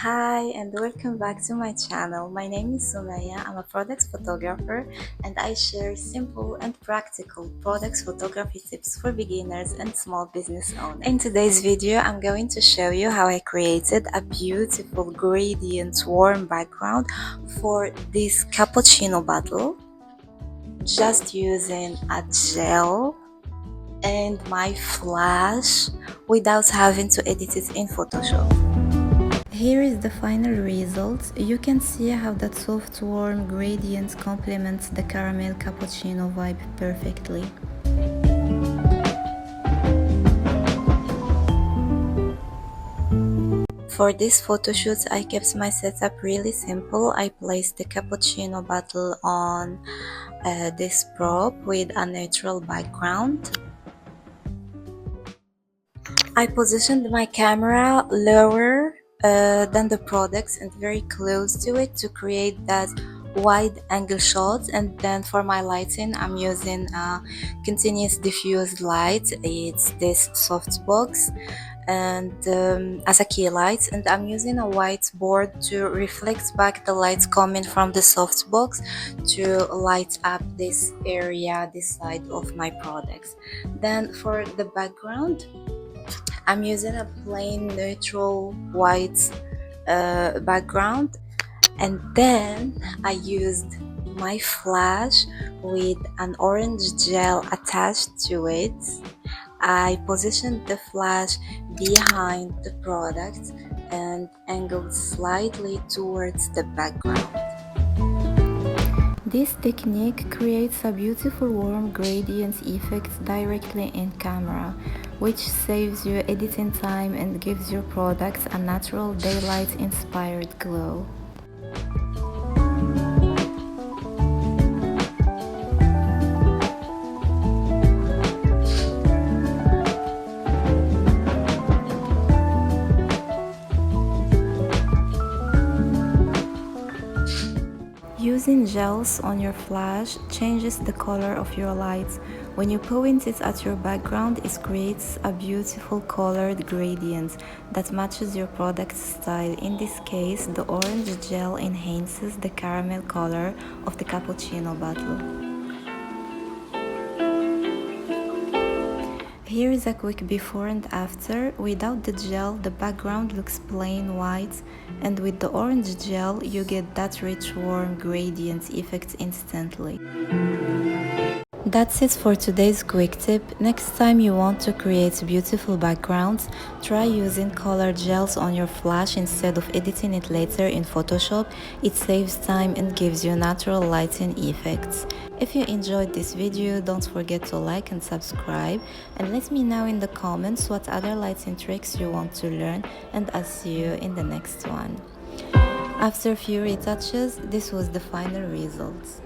Hi and welcome back to my channel. My name is Sumaya. I'm a products photographer and I share simple and practical products photography tips for beginners and small business owners. In today's video, I'm going to show you how I created a beautiful gradient warm background for this cappuccino bottle just using a gel and my flash without having to edit it in Photoshop. Here is the final result. You can see how that soft warm gradient complements the caramel cappuccino vibe perfectly. For this photo shoot, I kept my setup really simple. I placed the cappuccino bottle on this prop with a neutral background. I positioned my camera lower than the products and very close to it to create that wide angle shot. And then for my lighting, I'm using a continuous diffused light. It's this softbox and as a key light, and I'm using a white board to reflect back the lights coming from the softbox to light up this area, this side of my products. Then for the background, I'm using a plain neutral white background, and then I used my flash with an orange gel attached to it. I positioned the flash behind the product and angled slightly towards the background. This technique creates a beautiful warm gradient effect directly in camera, which saves you editing time and gives your products a natural daylight-inspired glow. Using gels on your flash changes the color of your lights. When you point it at your background, it creates a beautiful colored gradient that matches your product's style. In this case, the orange gel enhances the caramel color of the cappuccino bottle. Here is a quick before and after. Without the gel, the background looks plain white, and with the orange gel, you get that rich warm gradient effect instantly. That's it for today's quick tip. Next time you want to create beautiful backgrounds, try using colored gels on your flash instead of editing it later in Photoshop. It saves time and gives you natural lighting effects. If you enjoyed this video, don't forget to like and subscribe, and let me know in the comments what other lighting tricks you want to learn, and I'll see you in the next one. After a few retouches, this was the final result.